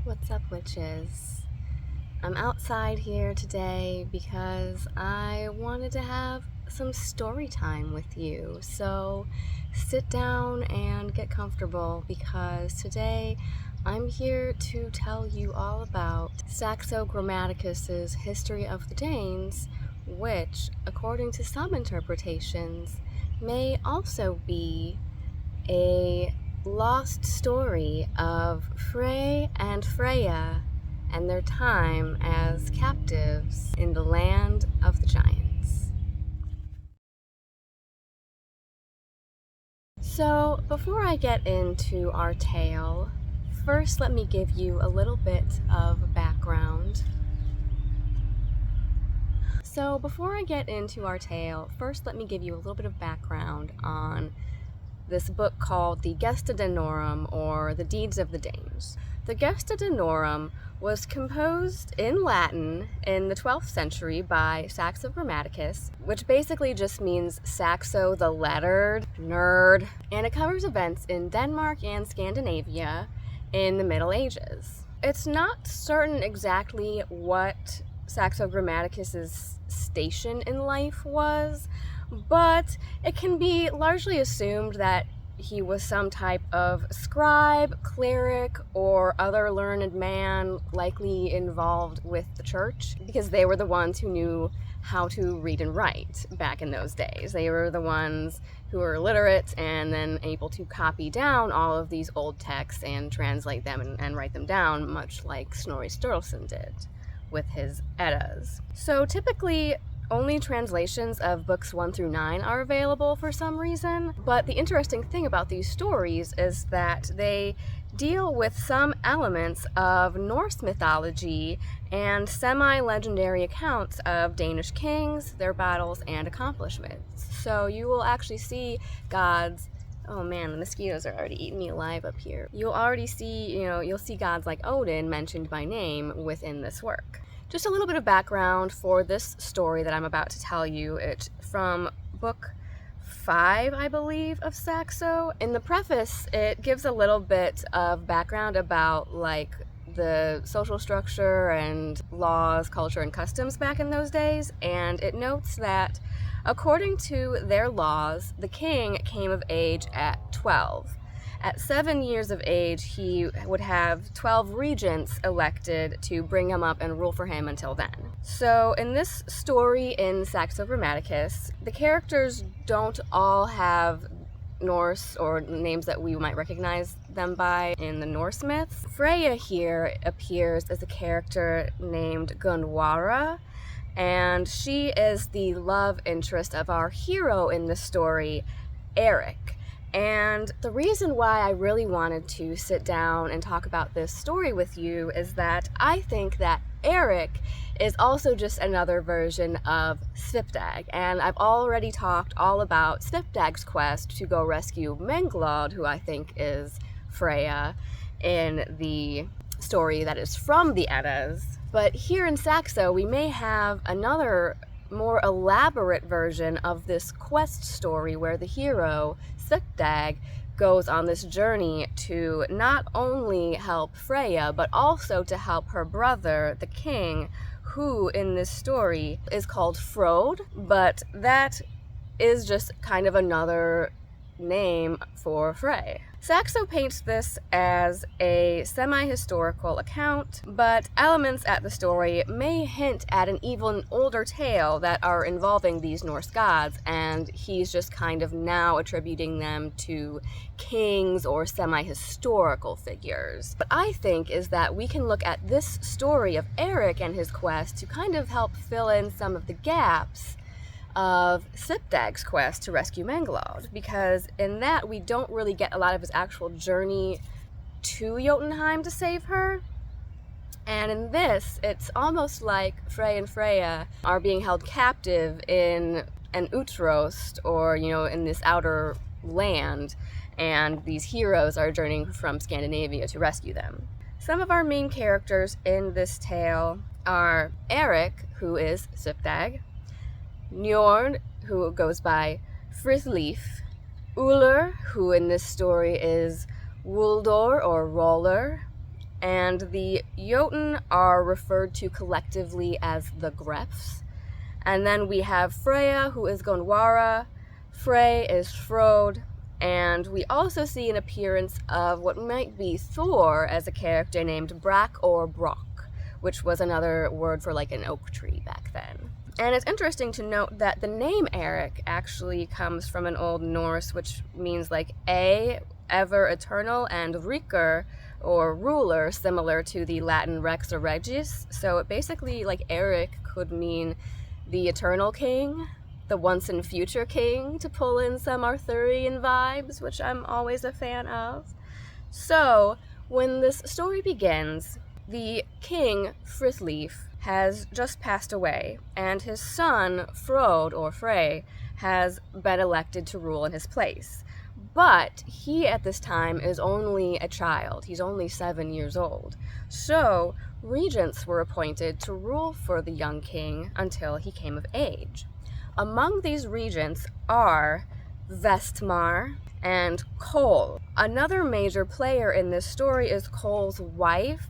What's up, witches? I'm outside here today because I wanted to have some story time with you. So sit down and get comfortable because today I'm here to tell you all about Saxo Grammaticus's History of the Danes, which, according to some interpretations, may also be a lost story of Freyr and Freya and their time as captives in the land of the giants. So, before I get into our tale, first let me give you a little bit of background. So, before I get into our tale, first let me give you a little bit of background on this book called the Gesta Danorum, or The Deeds of the Danes. The Gesta Danorum was composed in Latin in the 12th century by Saxo Grammaticus, which basically just means Saxo the lettered nerd, and it covers events in Denmark and Scandinavia in the Middle Ages. It's not certain exactly what Saxo Grammaticus's station in life was, but it can be largely assumed that he was some type of scribe, cleric, or other learned man, likely involved with the church, because they were the ones who knew how to read and write back in those days. They were the ones who were literate and then able to copy down all of these old texts and translate them and write them down, much like Snorri Sturluson did with his Eddas. So typically, only translations of books 1 through 9 are available for some reason, but the interesting thing about these stories is that they deal with some elements of Norse mythology and semi-legendary accounts of Danish kings, their battles, and accomplishments. So you will actually see gods. Oh man, the mosquitoes are already eating me alive up here. You'll already see, you'll see gods like Odin mentioned by name within this work. Just a little bit of background for this story that I'm about to tell you. It's from book 5, I believe, of Saxo. In the preface, it gives a little bit of background about the social structure and laws, culture, and customs back in those days, and it notes that according to their laws, the king came of age at 12. At 7 years of age, he would have 12 regents elected to bring him up and rule for him until then. So in this story in Saxo Grammaticus, the characters don't all have Norse or names that we might recognize them by in the Norse myths. Freya here appears as a character named Gunwara, and she is the love interest of our hero in this story, Erik. And the reason why I really wanted to sit down and talk about this story with you is that I think that Erik is also just another version of Svipdag. And I've already talked all about Svipdag's quest to go rescue Menglod, who I think is Freya, in the story that is from the Eddas. But here in Saxo, we may have another more elaborate version of this quest story where the hero, Svipdag, goes on this journey to not only help Freya, but also to help her brother, the king, who in this story is called Frode, but that is just kind of another name for Frey. Saxo paints this as a semi-historical account, but elements at the story may hint at an even older tale that are involving these Norse gods, and he's just kind of now attributing them to kings or semi-historical figures. What I think is that we can look at this story of Erik and his quest to kind of help fill in some of the gaps of Svipdag's quest to rescue Menglod, because in that we don't really get a lot of his actual journey to Jotunheim to save her. And in this, it's almost like Frey and Freya are being held captive in an Utrost, or, in this outer land, and these heroes are journeying from Scandinavia to rescue them. Some of our main characters in this tale are Erik, who is Svipdag, Njord, who goes by Frithleif, Uller, who in this story is Wuldor or Roller, and the Jotun are referred to collectively as the Greps. And then we have Freya, who is Gunwara, Frey is Frode, and we also see an appearance of what might be Thor as a character named Brak or Brock, which was another word for like an oak tree back then. And it's interesting to note that the name Erik actually comes from an Old Norse, which means like ever eternal, and Riker, or ruler, similar to the Latin Rex or Regis. So it basically, like, Erik could mean the eternal king, the once and future king, to pull in some Arthurian vibes, which I'm always a fan of. So when this story begins, the king, Frithleif, has just passed away, and his son, Frode, or Frey, has been elected to rule in his place. But he, at this time, is only a child. He's only 7 years old. So regents were appointed to rule for the young king until he came of age. Among these regents are Vestmar and Kol. Another major player in this story is Kol's wife,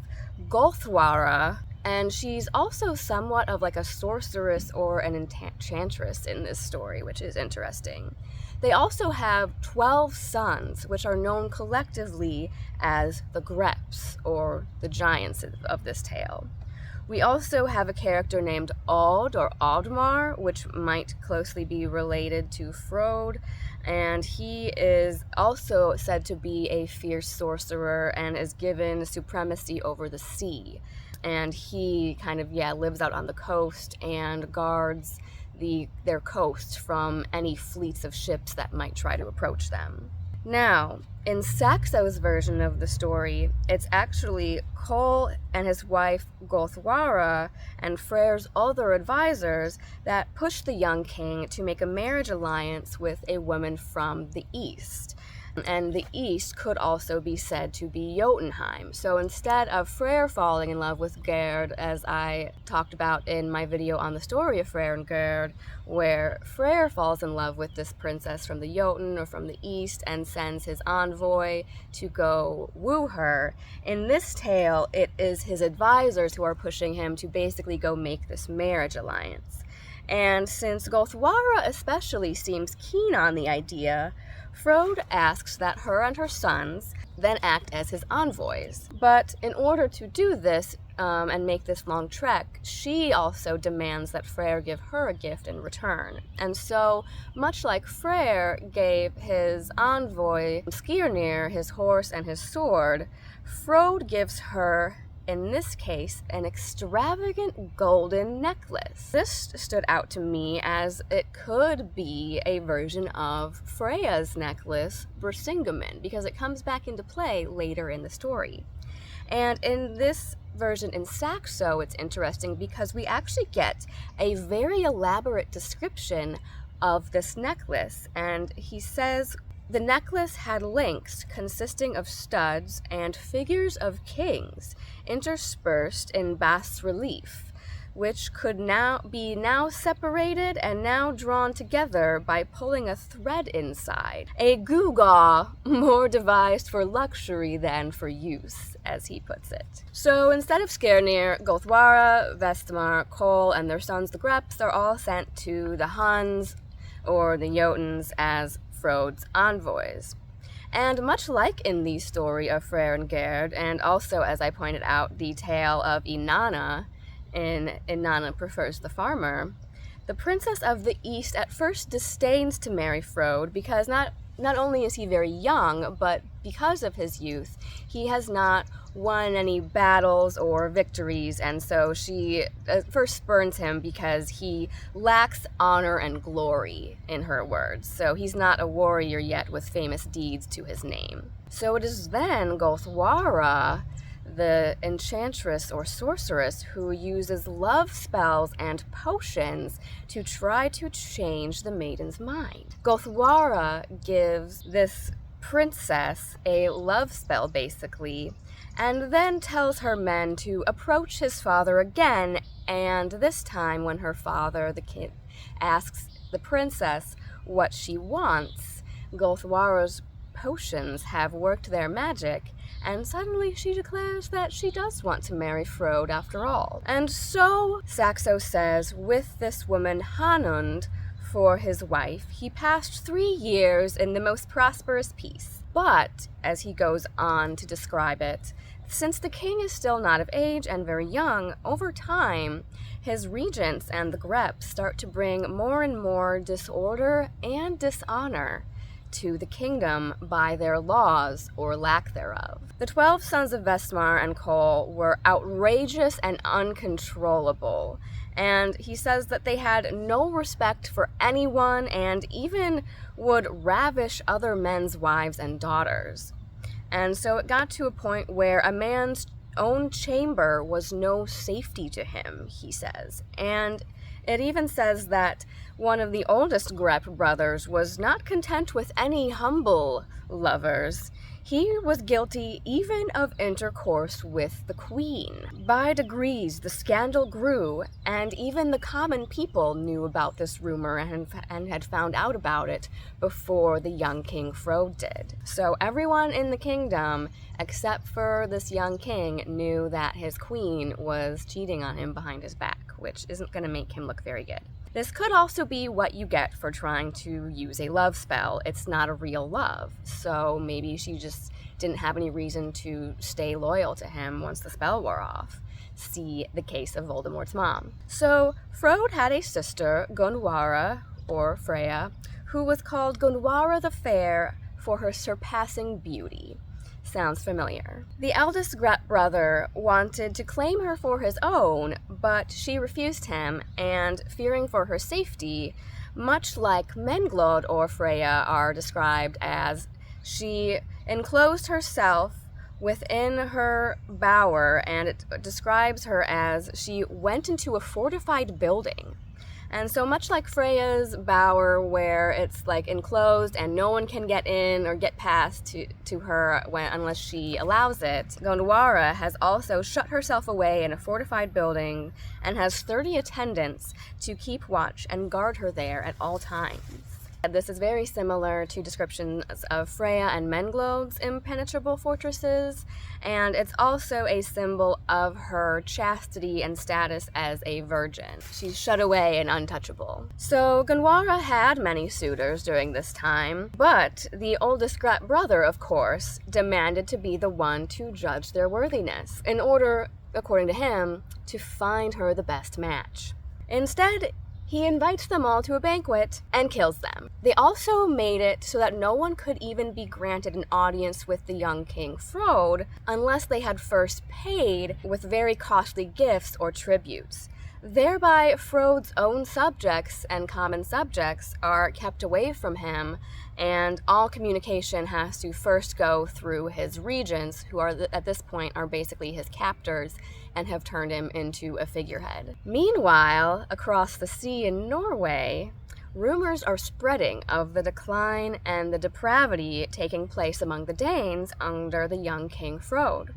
Gulthwara, and she's also somewhat of like a sorceress or an enchantress in this story, which is interesting. They also have 12 sons, which are known collectively as the Greps, or the giants of this tale. We also have a character named Aud, or Audmar, which might closely be related to Frode, and he is also said to be a fierce sorcerer and is given supremacy over the sea. And he kind of, lives out on the coast and guards their coast from any fleets of ships that might try to approach them. Now, in Saxo's version of the story, it's actually Kol and his wife Gulthwara and Freyr's other advisors that pushed the young king to make a marriage alliance with a woman from the east. And the east could also be said to be Jotunheim. So instead of Freyr falling in love with Gerd, as I talked about in my video on the story of Freyr and Gerd, where Freyr falls in love with this princess from the Jotun or from the east and sends his envoy to go woo her, in this tale it is his advisors who are pushing him to basically go make this marriage alliance. And since Gulthwara especially seems keen on the idea, Frode asks that her and her sons then act as his envoys. But in order to do this and make this long trek, she also demands that Freyr give her a gift in return. And so, much like Freyr gave his envoy Skirnir his horse and his sword, Frode gives her, in this case, an extravagant golden necklace. This stood out to me as it could be a version of Freya's necklace, Brisingamen, because it comes back into play later in the story. And in this version in Saxo, it's interesting because we actually get a very elaborate description of this necklace, and he says, "The necklace had links consisting of studs and figures of kings interspersed in bas relief, which could now be separated and now drawn together by pulling a thread inside. A gewgaw more devised for luxury than for use," as he puts it. So instead of Skirnir, Gulthwara, Vestmar, Kol, and their sons the Greps are all sent to the Huns, or the Jotuns, as Frode's envoys. And much like in the story of Freyr and Gerd, and also, as I pointed out, the tale of Inanna in Inanna Prefers the Farmer, the princess of the East at first disdains to marry Frode because not only is he very young, but because of his youth, he has not won any battles or victories, and so she first spurns him because he lacks honor and glory, in her words. So he's not a warrior yet with famous deeds to his name. So it is then Gulthwara, the enchantress or sorceress, who uses love spells and potions to try to change the maiden's mind. Gulthwara gives this princess a love spell, basically, and then tells her men to approach his father again, and this time when her father, the king, asks the princess what she wants, Gulthwara's potions have worked their magic, and suddenly she declares that she does want to marry Frode after all. And so, Saxo says, with this woman Hanund for his wife, he passed 3 years in the most prosperous peace. But, as he goes on to describe it, since the king is still not of age and very young, over time, his regents and the Greps start to bring more and more disorder and dishonor to the kingdom by their laws or lack thereof. The 12 sons of Vestmar and Kol were outrageous and uncontrollable, and he says that they had no respect for anyone and even would ravish other men's wives and daughters. And so it got to a point where a man's own chamber was no safety to him, he says. And it even says that one of the oldest Grep brothers was not content with any humble lovers. He was guilty even of intercourse with the queen. By degrees, the scandal grew, and even the common people knew about this rumor and had found out about it before the young King Frode did. So everyone in the kingdom, except for this young king, knew that his queen was cheating on him behind his back, which isn't going to make him look very good. This could also be what you get for trying to use a love spell. It's not a real love, so maybe she just didn't have any reason to stay loyal to him once the spell wore off. See the case of Voldemort's mom. So Frode had a sister, Gunwara, or Freya, who was called Gunwara the Fair for her surpassing beauty. Sounds familiar. The eldest Grep brother wanted to claim her for his own, but she refused him, and fearing for her safety, much like Menglod or Freya are described as, she enclosed herself within her bower, and it describes her as she went into a fortified building. And so much like Freya's bower, where it's like enclosed and no one can get in or get past to her unless she allows it, Gunwara has also shut herself away in a fortified building and has 30 attendants to keep watch and guard her there at all times. This is very similar to descriptions of Freya and Menglod's impenetrable fortresses, and it's also a symbol of her chastity and status as a virgin. She's shut away and untouchable. So Gunwara had many suitors during this time, but the oldest Grep brother, of course, demanded to be the one to judge their worthiness, in order, according to him, to find her the best match. Instead, he invites them all to a banquet and kills them. They also made it so that no one could even be granted an audience with the young King Frode unless they had first paid with very costly gifts or tributes. Thereby, Frode's own subjects and common subjects are kept away from him, and all communication has to first go through his regents, who are at this point are basically his captors and have turned him into a figurehead. Meanwhile, across the sea in Norway, rumors are spreading of the decline and the depravity taking place among the Danes under the young King Frode.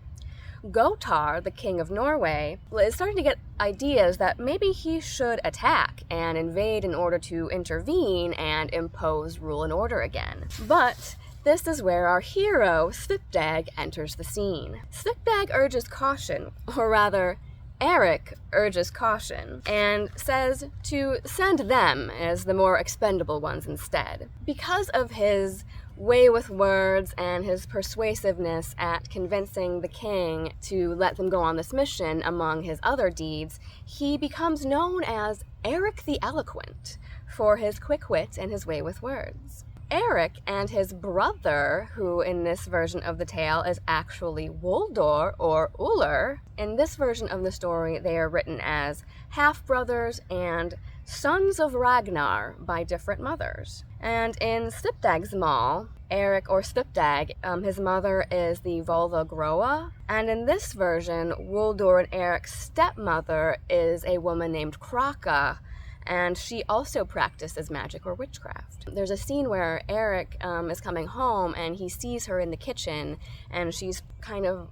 Gotar, the king of Norway, is starting to get ideas that maybe he should attack and invade in order to intervene and impose rule and order again. But this is where our hero, Svipdag, enters the scene. Svipdag urges caution, or rather, Erik urges caution, and says to send them as the more expendable ones instead. Because of his way with words and his persuasiveness at convincing the king to let them go on this mission, among his other deeds, he becomes known as Erik the Eloquent for his quick wit and his way with words. Erik and his brother, who in this version of the tale is actually Wuldor or Uller, in this version of the story they are written as half-brothers and sons of Ragnar by different mothers. And in Svipdag's Mall, Erik or Svipdag, his mother is the Volva Groa, and in this version, Wuldor and Erik's stepmother is a woman named Kraka, and she also practices magic or witchcraft. There's a scene where Erik is coming home and he sees her in the kitchen, and she's kind of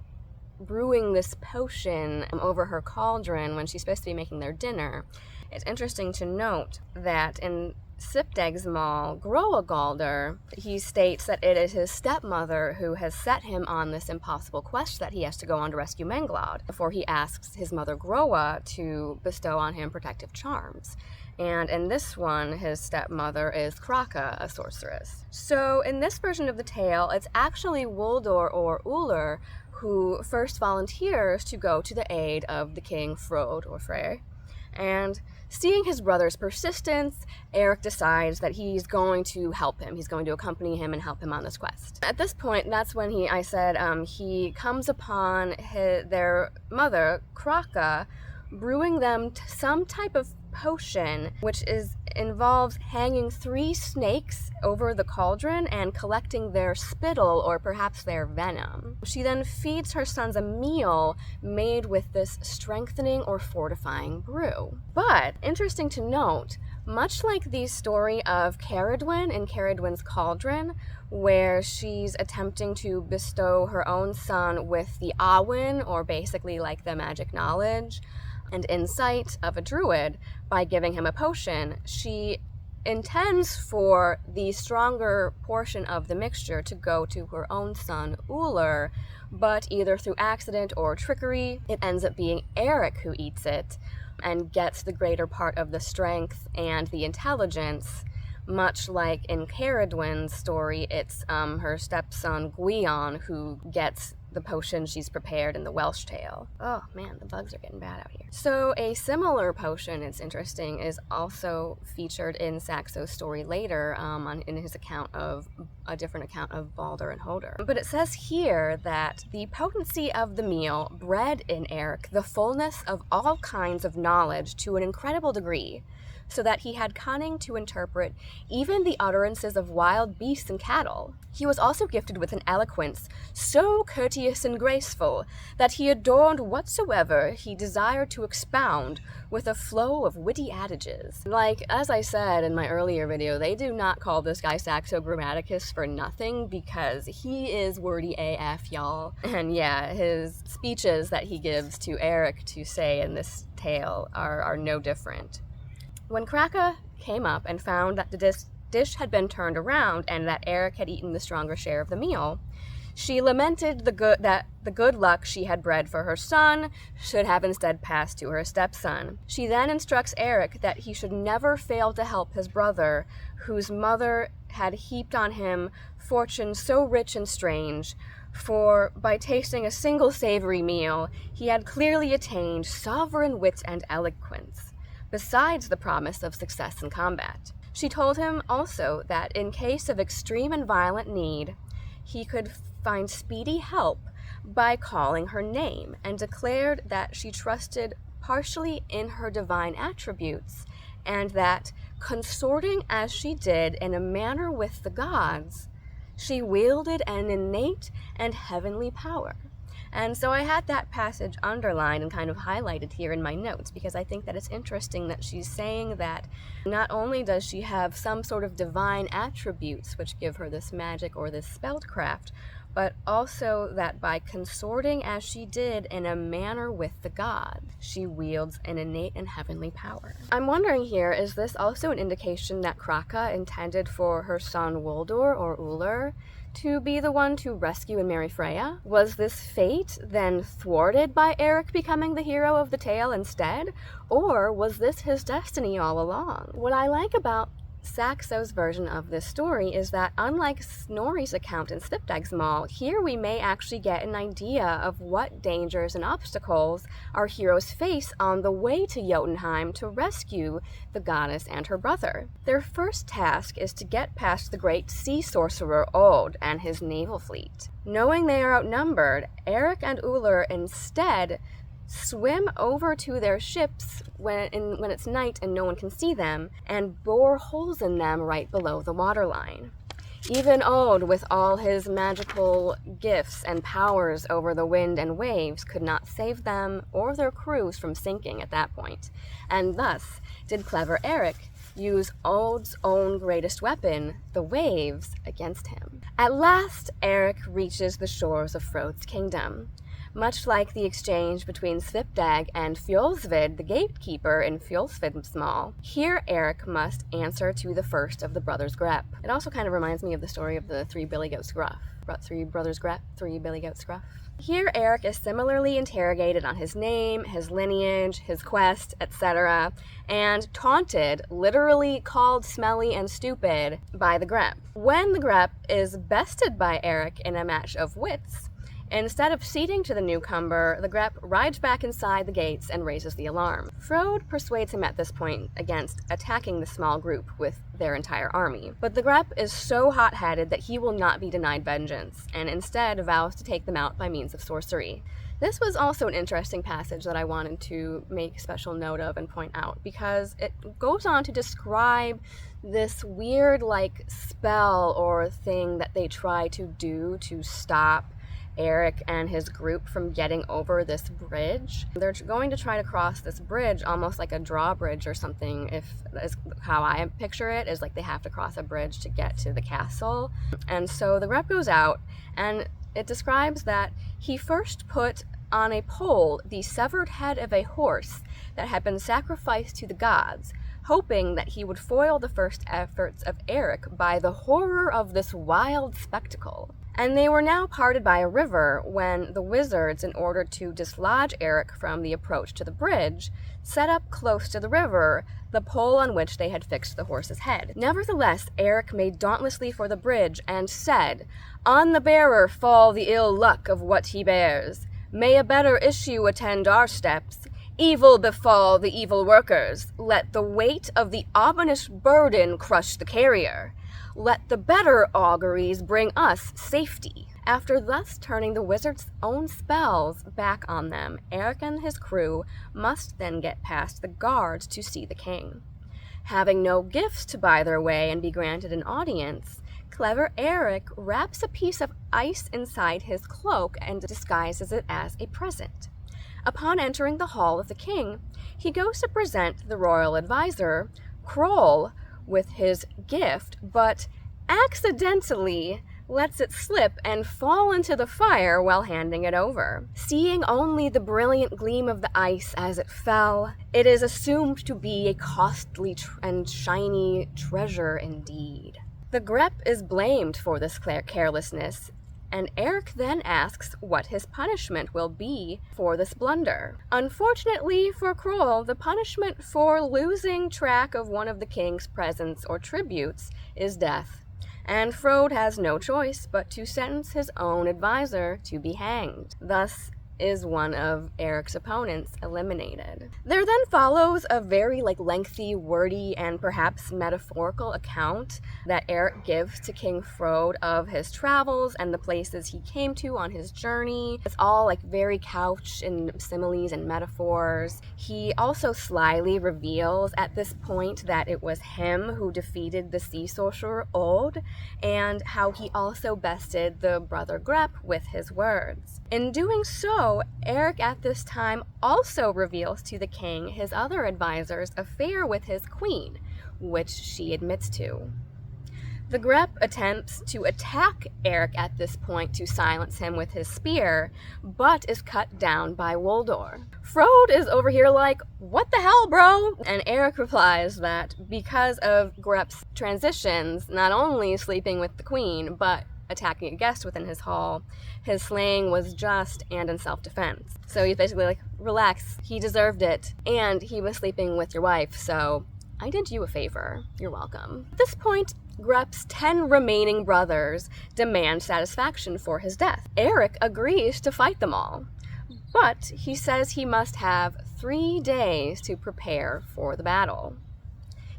brewing this potion over her cauldron when she's supposed to be making their dinner. It's interesting to note that in Svipdag's mall, Groagalder, he states that it is his stepmother who has set him on this impossible quest that he has to go on to rescue Menglod, before he asks his mother Groa to bestow on him protective charms. And in this one, his stepmother is Kraka, a sorceress. So in this version of the tale, it's actually Wuldor or Uller who first volunteers to go to the aid of the King Frode or Freyr. And seeing his brother's persistence, Erik decides that he's going to help him. He's going to accompany him and help him on this quest. At this point, that's when he comes upon their mother, Kraka, brewing them some type of potion, which involves hanging 3 snakes over the cauldron and collecting their spittle or perhaps their venom. She then feeds her sons a meal made with this strengthening or fortifying brew. But, interesting to note, much like the story of Caradwyn in Caradwyn's Cauldron, where she's attempting to bestow her own son with the Awin, or basically like the magic knowledge and insight of a druid, by giving him a potion, she intends for the stronger portion of the mixture to go to her own son, Uller, but either through accident or trickery, it ends up being Erik who eats it and gets the greater part of the strength and the intelligence. Much like in Caradwyn's story, it's her stepson Gwion who gets the potion she's prepared in the Welsh tale. Oh man, the bugs are getting bad out here. So a similar potion, it's interesting, is also featured in Saxo's story later in his account of a different account of Balder and Hodor. But it says here that the potency of the meal bred in Erik the fullness of all kinds of knowledge to an incredible degree, so that he had cunning to interpret even the utterances of wild beasts and cattle. He was also gifted with an eloquence so courteous and graceful that he adorned whatsoever he desired to expound with a flow of witty adages. Like, as I said in my earlier video, they do not call this guy Saxo Grammaticus for nothing, because he is wordy AF, y'all. And yeah, his speeches that he gives to Erik to say in this tale are no different. When Kraka came up and found that the dish had been turned around and that Erik had eaten the stronger share of the meal, she lamented that the good luck she had bred for her son should have instead passed to her stepson. She then instructs Erik that he should never fail to help his brother, whose mother had heaped on him fortune so rich and strange, for by tasting a single savory meal, he had clearly attained sovereign wit and eloquence, besides the promise of success in combat. She told him also that in case of extreme and violent need, he could find speedy help by calling her name, and declared that she trusted partially in her divine attributes, and that, consorting as she did in a manner with the gods, she wielded an innate and heavenly power. And so I had that passage underlined and kind of highlighted here in my notes, because I think that it's interesting that she's saying that not only does she have some sort of divine attributes which give her this magic or this spellcraft, but also that by consorting as she did in a manner with the gods, she wields an innate and heavenly power. I'm wondering here, is this also an indication that Kraka intended for her son Wuldor or Uller to be the one to rescue and marry Freya? Was this fate then thwarted by Erik becoming the hero of the tale instead? Or was this his destiny all along? What I like about Saxo's version of this story is that, unlike Snorri's account in Svipdag's Mall, here we may actually get an idea of what dangers and obstacles our heroes face on the way to Jotunheim to rescue the goddess and her brother. Their first task is to get past the great sea sorcerer Odd and his naval fleet. Knowing they are outnumbered, Erik and Uller instead swim over to their ships when it's night and no one can see them, and bore holes in them right below the waterline. Even Odd, with all his magical gifts and powers over the wind and waves, could not save them or their crews from sinking at that point, and thus did clever Erik use Odd's own greatest weapon, the waves, against him. At last, Erik reaches the shores of Frode's kingdom. Much like the exchange between Svipdag and Fjolsvid, the gatekeeper in Fjolsvidmsmal, here Erik must answer to the first of the brothers Grep. It also kind of reminds me of the story of the three billy goats Gruff. Three brothers Grep, three billy goats Gruff. Here Erik is similarly interrogated on his name, his lineage, his quest, etc., and taunted, literally called smelly and stupid, by the Grep. When the Grep is bested by Erik in a match of wits, instead of ceding to the newcomer, the Grep rides back inside the gates and raises the alarm. Frode persuades him at this point against attacking the small group with their entire army. But the Grep is so hot-headed that he will not be denied vengeance, and instead vows to take them out by means of sorcery. This was also an interesting passage that I wanted to make special note of and point out, because it goes on to describe this weird, spell or thing that they try to do to stop Erik and his group from getting over this bridge. They're going to try to cross this bridge almost like a drawbridge or something, is how I picture it, is like they have to cross a bridge to get to the castle. And so the Grep goes out, and it describes that he first put on a pole the severed head of a horse that had been sacrificed to the gods, hoping that he would foil the first efforts of Erik by the horror of this wild spectacle. And they were now parted by a river when the wizards, in order to dislodge Erik from the approach to the bridge, set up close to the river the pole on which they had fixed the horse's head. Nevertheless, Erik made dauntlessly for the bridge and said, "On the bearer fall the ill luck of what he bears. May a better issue attend our steps. Evil befall the evil workers. Let the weight of the ominous burden crush the carrier. Let the better auguries bring us safety." After thus turning the wizard's own spells back on them, Erik and his crew must then get past the guards to see the king. Having no gifts to buy their way and be granted an audience, clever Erik wraps a piece of ice inside his cloak and disguises it as a present. Upon entering the hall of the king, he goes to present the royal advisor, Kroll, with his gift, but accidentally lets it slip and fall into the fire while handing it over. Seeing only the brilliant gleam of the ice as it fell, it is assumed to be a costly and shiny treasure indeed. The Grep is blamed for this carelessness, and Erik then asks what his punishment will be for this blunder. Unfortunately for Kroll, the punishment for losing track of one of the king's presents or tributes is death, and Frode has no choice but to sentence his own advisor to be hanged. Thus is one of Erik's opponents eliminated. There then follows a very lengthy, wordy, and perhaps metaphorical account that Erik gives to King Frode of his travels and the places he came to on his journey. It's all very couched in similes and metaphors. He also slyly reveals at this point that it was him who defeated the sea sorcerer Odd, and how he also bested the brother Grep with his words. In doing so, Erik at this time also reveals to the king his other advisor's affair with his queen, which she admits to. The Grep attempts to attack Erik at this point to silence him with his spear, but is cut down by Woldor. Frode is over here like, "What the hell, bro?" And Erik replies that because of Grep's transitions, not only sleeping with the queen, but attacking a guest within his hall, his slaying was just and in self-defense. So he's basically like, relax, he deserved it, and he was sleeping with your wife, so I did you a favor. You're welcome. At this point, Grep's 10 remaining brothers demand satisfaction for his death. Erik agrees to fight them all, but he says he must have 3 days to prepare for the battle.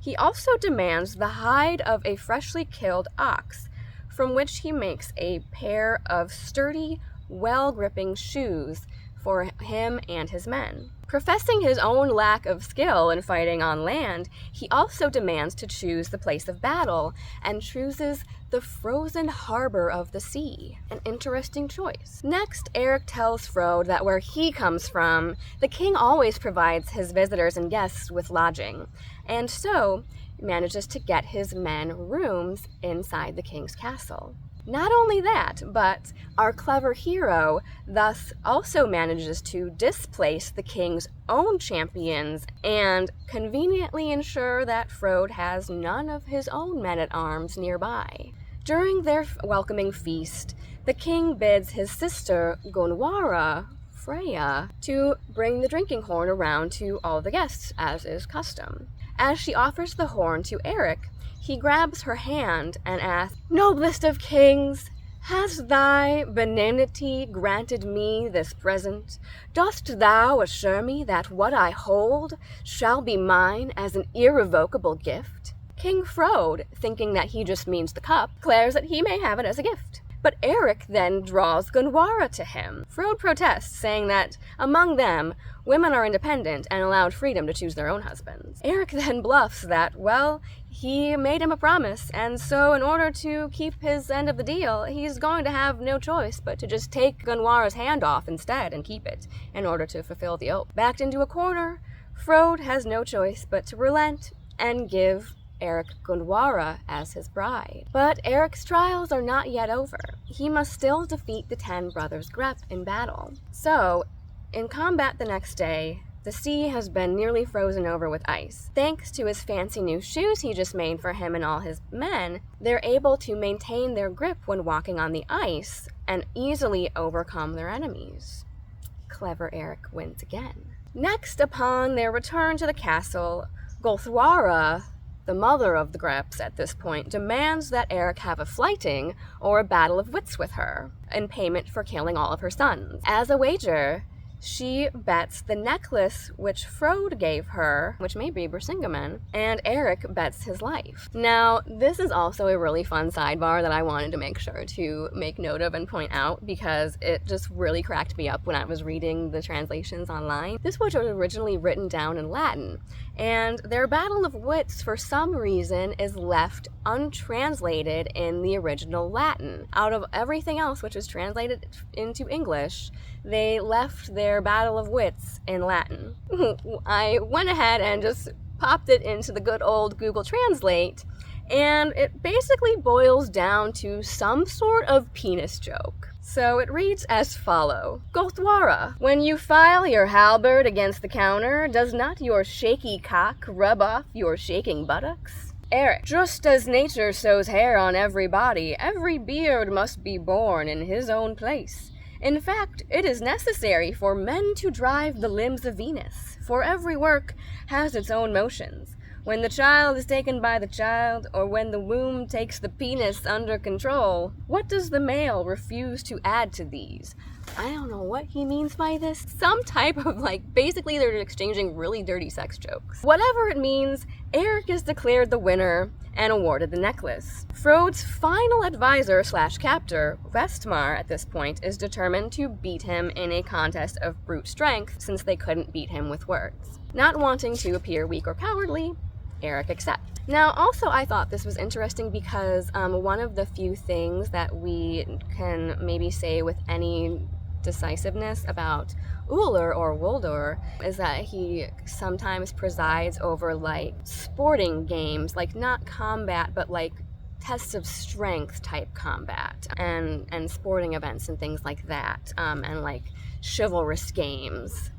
He also demands the hide of a freshly killed ox, from which he makes a pair of sturdy, well-gripping shoes for him and his men. Professing his own lack of skill in fighting on land, he also demands to choose the place of battle, and chooses the frozen harbor of the sea. An interesting choice. Next, Erik tells Frode that where he comes from, the king always provides his visitors and guests with lodging, and so manages to get his men rooms inside the king's castle. Not only that, but our clever hero thus also manages to displace the king's own champions and conveniently ensure that Frode has none of his own men-at-arms nearby. During their welcoming feast, the king bids his sister Gunwara, Freya, to bring the drinking horn around to all the guests, as is custom. As she offers the horn to Erik, he grabs her hand and asks, "Noblest of kings, has thy benignity granted me this present? Dost thou assure me that what I hold shall be mine as an irrevocable gift?" King Frode, thinking that he just means the cup, declares that he may have it as a gift. But Erik then draws Gunwara to him. Frode protests, saying that among them, women are independent and allowed freedom to choose their own husbands. Erik then bluffs that, well, he made him a promise, and so in order to keep his end of the deal, he's going to have no choice but to just take Gunwara's hand off instead and keep it, in order to fulfill the oath. Backed into a corner, Frode has no choice but to relent and give Erik Gunwara as his bride. But Erik's trials are not yet over. He must still defeat the 10 brothers Grep in battle. So, in combat the next day, the sea has been nearly frozen over with ice. Thanks to his fancy new shoes he just made for him and all his men, they're able to maintain their grip when walking on the ice and easily overcome their enemies. Clever Erik wins again. Next, upon their return to the castle, Gunwara, the mother of the Greps at this point, demands that Erik have a flyting or a battle of wits with her in payment for killing all of her sons. As a wager, she bets the necklace which Frode gave her, which may be Brisingamen, and Erik bets his life. Now, this is also a really fun sidebar that I wanted to make sure to make note of and point out because it just really cracked me up when I was reading the translations online. This was originally written down in Latin, and their battle of wits, for some reason, is left untranslated in the original Latin. Out of everything else which was translated into English, they left their battle of wits in Latin. I went ahead and just popped it into the good old Google Translate, and it basically boils down to some sort of penis joke. So it reads as follow. Gunwara, when you file your halberd against the counter, does not your shaky cock rub off your shaking buttocks? Erik, just as nature sows hair on every body, every beard must be born in his own place. In fact, it is necessary for men to drive the limbs of Venus, for every work has its own motions. When the child is taken by the child, or when the womb takes the penis under control, what does the male refuse to add to these? I don't know what he means by this. Some type of, basically they're exchanging really dirty sex jokes. Whatever it means, Erik is declared the winner and awarded the necklace. Frode's final advisor / captor, Vestmar, at this point, is determined to beat him in a contest of brute strength since they couldn't beat him with words. Not wanting to appear weak or cowardly, Erik accepts. Now, also, I thought this was interesting because one of the few things that we can maybe say with any decisiveness about Uller or Wuldur is that he sometimes presides over sporting games, not combat, but tests of strength type combat and sporting events and things like that, and chivalrous games.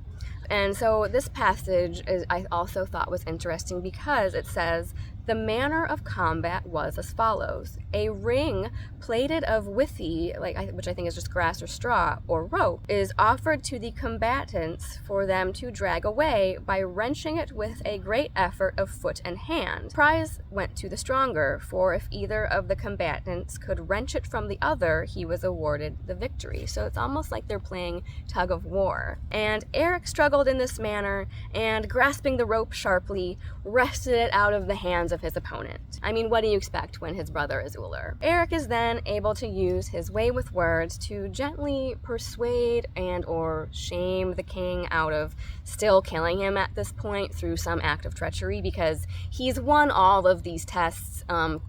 And so this passage I also thought was interesting because it says, the manner of combat was as follows. A ring plated of withy, which I think is just grass or straw or rope, is offered to the combatants for them to drag away by wrenching it with a great effort of foot and hand. Prize went to the stronger, for if either of the combatants could wrench it from the other, he was awarded the victory. So it's almost like they're playing tug of war. And Erik struggled in this manner, and grasping the rope sharply, wrested it out of the hands of his opponent. I mean, what do you expect when his brother is Uller? Erik is then able to use his way with words to gently persuade and or shame the king out of still killing him at this point through some act of treachery, because he's won all of these tests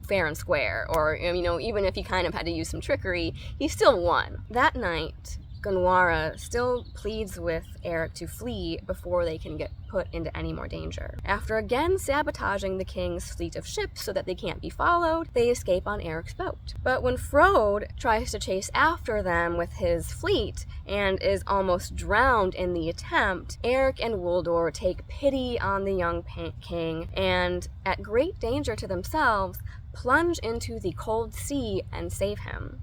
fair and square, or even if he kind of had to use some trickery, he still won. That night, Gunwara still pleads with Erik to flee before they can get put into any more danger. After again sabotaging the king's fleet of ships so that they can't be followed, they escape on Erik's boat. But when Frode tries to chase after them with his fleet and is almost drowned in the attempt, Erik and Wuldor take pity on the young king and, at great danger to themselves, plunge into the cold sea and save him.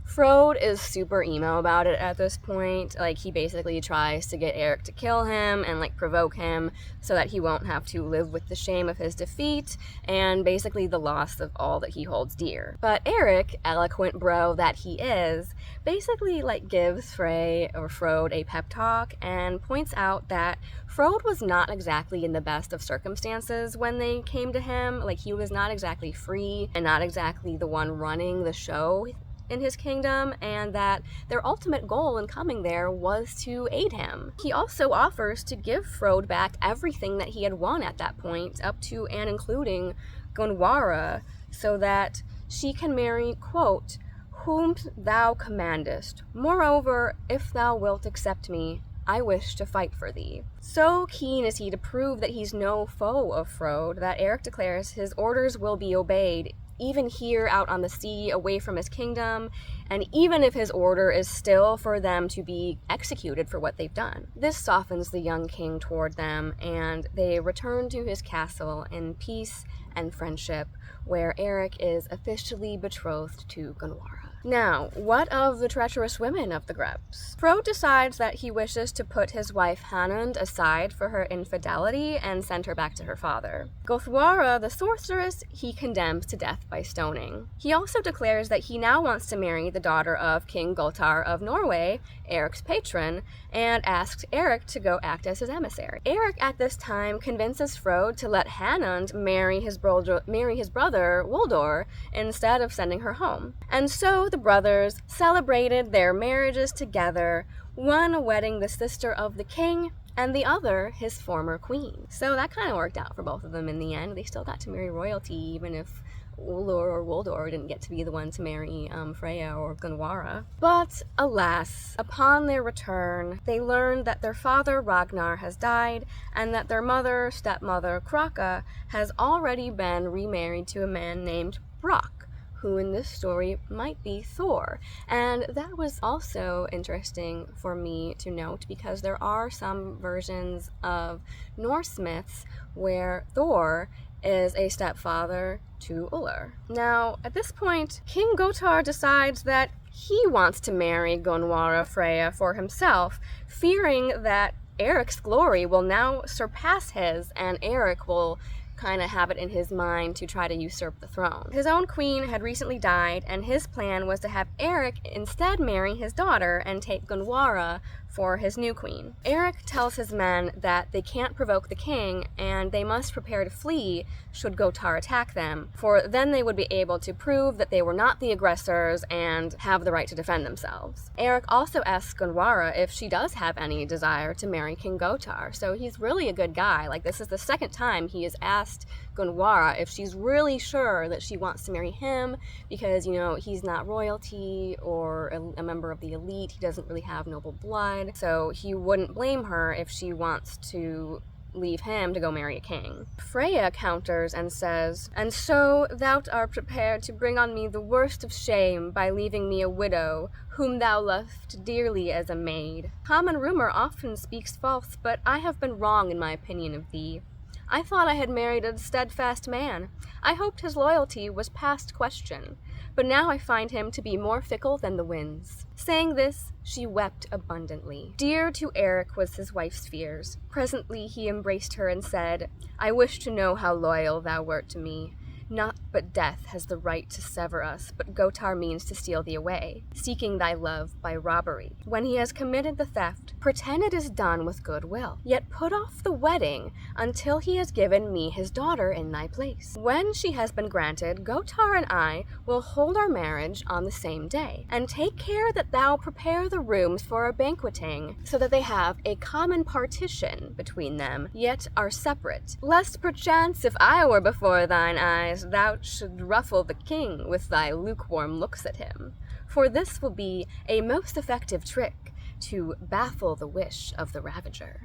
Frode is super emo about it at this point. Like, he basically tries to get Erik to kill him and, like, provoke him so that he won't have to live with the shame of his defeat and basically the loss of all that he holds dear. But Erik, eloquent bro that he is, basically, like, gives Frode a pep talk and points out that Frode was not exactly in the best of circumstances when they came to him. Like, he was not exactly free and not exactly the one running the show in his kingdom, and that their ultimate goal in coming there was to aid him. He also offers to give Frode back everything that he had won at that point, up to and including Gunwara, so that she can marry, quote, whom thou commandest. Moreover, if thou wilt accept me, I wish to fight for thee. So keen is he to prove that he's no foe of Frode that Erik declares his orders will be obeyed, even here out on the sea, away from his kingdom, and even if his order is still for them to be executed for what they've done. This softens the young king toward them, and they return to his castle in peace and friendship, where Erik is officially betrothed to Gunwara. Now, what of the treacherous women of the Greps? Frode decides that he wishes to put his wife Hanund aside for her infidelity and send her back to her father. Gothwara, the sorceress, he condemns to death by stoning. He also declares that he now wants to marry the daughter of King Gotar of Norway, Erik's patron, and asks Erik to go act as his emissary. Erik at this time convinces Frode to let Hanund marry his brother Wuldor instead of sending her home. And so the brothers celebrated their marriages together, one wedding the sister of the king and the other his former queen. So that kind of worked out for both of them in the end. They still got to marry royalty, even if Ullur or Wuldor didn't get to be the one to marry Freya or Gunwara. But alas, upon their return, they learned that their father Ragnar has died, and that their stepmother Kraka has already been remarried to a man named Brock, who in this story might be Thor. And that was also interesting for me to note, because there are some versions of Norse myths where Thor is a stepfather to Ullur. Now, at this point, King Gotar decides that he wants to marry Gunwara Freya for himself, fearing that Erik's glory will now surpass his, and Erik will kind of have it in his mind to try to usurp the throne. His own queen had recently died, and his plan was to have Erik instead marry his daughter and take Gunwara for his new queen. Erik tells his men that they can't provoke the king, and they must prepare to flee should Gotar attack them, for then they would be able to prove that they were not the aggressors and have the right to defend themselves. Erik also asks Gunwara if she does have any desire to marry King Gotar, so he's really a good guy. Like, this is the second time he has asked Gunwara if she's really sure that she wants to marry him, because, you know, he's not royalty or a member of the elite. He doesn't really have noble blood, so he wouldn't blame her if she wants to leave him to go marry a king. Freya counters and says, "And so thou art prepared to bring on me the worst of shame by leaving me a widow, whom thou loved dearly as a maid. Common rumor often speaks false, but I have been wrong in my opinion of thee. I thought I had married a steadfast man. I hoped his loyalty was past question, but now I find him to be more fickle than the winds." Saying this, she wept abundantly. Dear to Erik was his wife's fears. Presently he embraced her and said, "I wish to know how loyal thou wert to me. Not but death has the right to sever us, but Gotar means to steal thee away, seeking thy love by robbery. When he has committed the theft, pretend it is done with good will, yet put off the wedding until he has given me his daughter in thy place. When she has been granted, Gotar and I will hold our marriage on the same day, and take care that thou prepare the rooms for our banqueting, so that they have a common partition between them, yet are separate, lest perchance if I were before thine eyes, thou should ruffle the king with thy lukewarm looks at him. For this will be a most effective trick, to baffle the wish of the Ravager.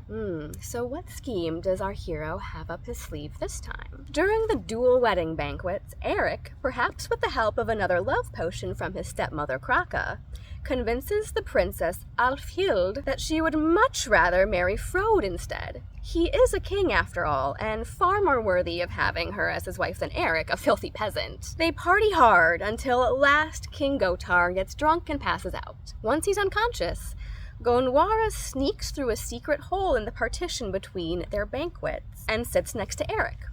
So what scheme does our hero have up his sleeve this time? During the dual wedding banquets, Erik, perhaps with the help of another love potion from his stepmother Kraka, convinces the princess Alfhild that she would much rather marry Frode instead. He is a king after all, and far more worthy of having her as his wife than Erik, a filthy peasant. They party hard until at last King Gotar gets drunk and passes out. Once he's unconscious, Gunwara sneaks through a secret hole in the partition between their banquets and sits next to Erik.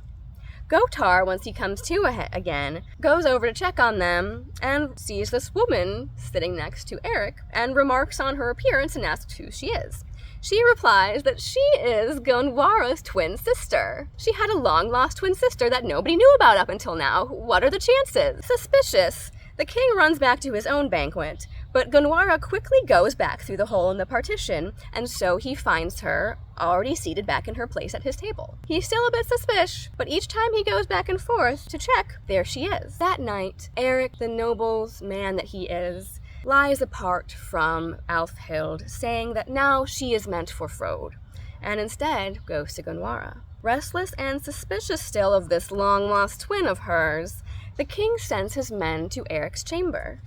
Gotar, once he comes to again, goes over to check on them and sees this woman sitting next to Erik and remarks on her appearance and asks who she is. She replies that she is Gunwara's twin sister. She had a long-lost twin sister that nobody knew about up until now. What are the chances? Suspicious. The king runs back to his own banquet, but Gunwara quickly goes back through the hole in the partition, and so he finds her already seated back in her place at his table. He's still a bit suspicious, but each time he goes back and forth to check, there she is. That night, Erik, the noble's man that he is, lies apart from Alfhild, saying that now she is meant for Frode, and instead goes to Gunwara. Restless and suspicious still of this long-lost twin of hers, the king sends his men to Erik's chamber,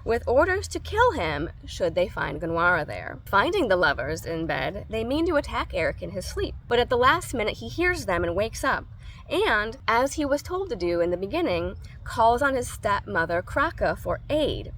with orders to kill him should they find Gunwara there. Finding the lovers in bed, they mean to attack Erik in his sleep, but at the last minute he hears them and wakes up, and, as he was told to do in the beginning, calls on his stepmother Kraka for aid,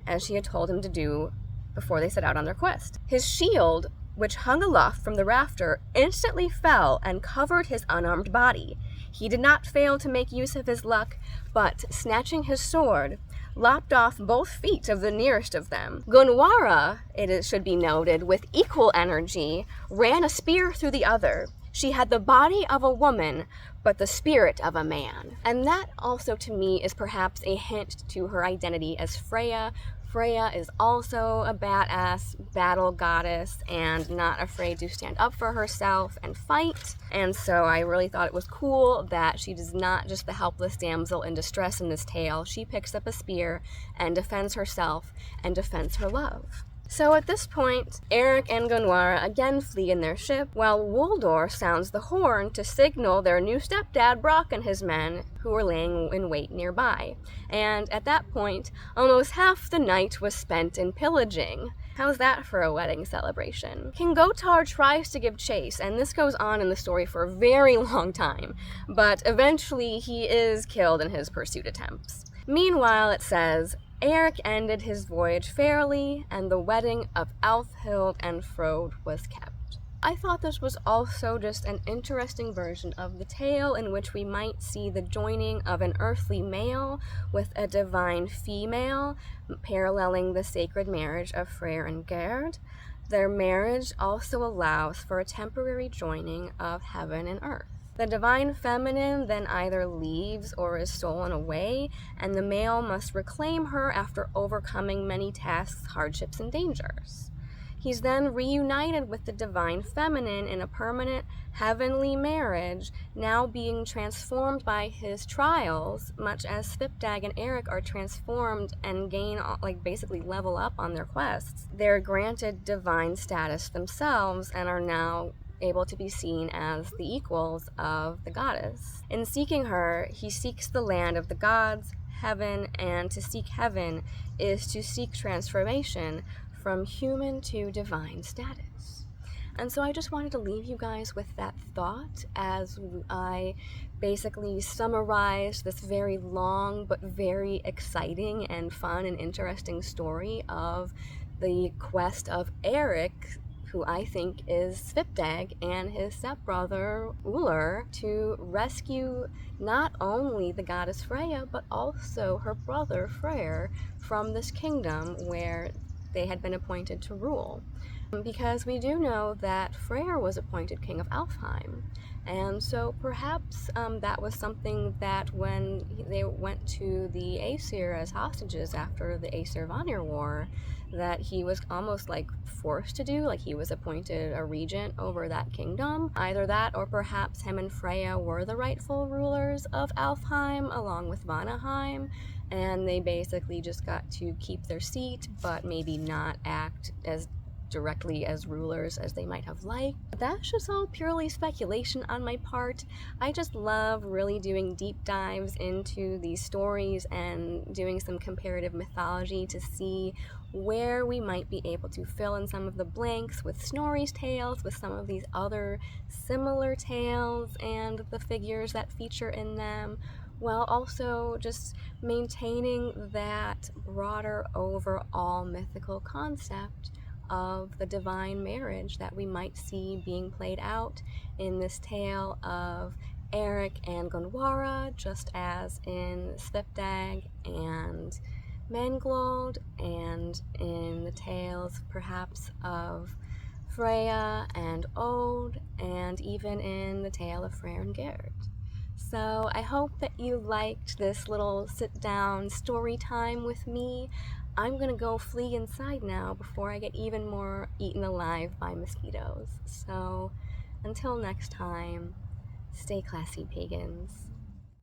as she had told him to do before they set out on their quest. His shield, which hung aloft from the rafter, instantly fell and covered his unarmed body. He did not fail to make use of his luck, but, snatching his sword, lopped off both feet of the nearest of them. Gunwara, should be noted, with equal energy, ran a spear through the other. She had the body of a woman, but the spirit of a man. And that also, to me, is perhaps a hint to her identity as Freya. Freya is also a badass battle goddess and not afraid to stand up for herself and fight. And so I really thought it was cool that she is not just the helpless damsel in distress in this tale. She picks up a spear and defends herself and defends her love. So at this point, Erik and Gunwara again flee in their ship, while Wuldor sounds the horn to signal their new stepdad Brock and his men, who were laying in wait nearby. And at that point, almost half the night was spent in pillaging. How's that for a wedding celebration? King Gotar tries to give chase, and this goes on in the story for a very long time, but eventually he is killed in his pursuit attempts. Meanwhile, it says, Erik ended his voyage fairly, and the wedding of Alfhild and Frode was kept. I thought this was also just an interesting version of the tale in which we might see the joining of an earthly male with a divine female, paralleling the sacred marriage of Freyr and Gerd. Their marriage also allows for a temporary joining of heaven and earth. The divine feminine then either leaves or is stolen away, and the male must reclaim her after overcoming many tasks, hardships, and dangers. He's then reunited with the divine feminine in a permanent heavenly marriage, now being transformed by his trials, much as Svipdag and Erik are transformed and gain, basically level up on their quests. They're granted divine status themselves and are now able to be seen as the equals of the goddess. In seeking her, he seeks the land of the gods, heaven, and to seek heaven is to seek transformation from human to divine status. And so I just wanted to leave you guys with that thought as I basically summarized this very long but very exciting and fun and interesting story of the quest of Erik, who I think is Svipdag, and his stepbrother Ullr, to rescue not only the goddess Freya, but also her brother Freyr from this kingdom where they had been appointed to rule. Because we do know that Freyr was appointed king of Alfheim, and so perhaps that was something that when they went to the Aesir as hostages after the Aesir-Vanir War, that he was almost forced to do, he was appointed a regent over that kingdom. Either that, or perhaps him and Freya were the rightful rulers of Alfheim along with Vanaheim, and they basically just got to keep their seat, but maybe not act as directly as rulers as they might have liked. But that's just all purely speculation on my part. I just love really doing deep dives into these stories and doing some comparative mythology to see where we might be able to fill in some of the blanks with Snorri's tales, with some of these other similar tales and the figures that feature in them, while also just maintaining that broader overall mythical concept of the divine marriage that we might see being played out in this tale of Erik and Gunwara, just as in Svipdag and Menglod, and in the tales perhaps of Freya and Ode, and even in the tale of Freyr and Gerd. So I hope that you liked this little sit-down story time with me. I'm gonna go flee inside now before I get even more eaten alive by mosquitoes. So until next time, stay classy, pagans.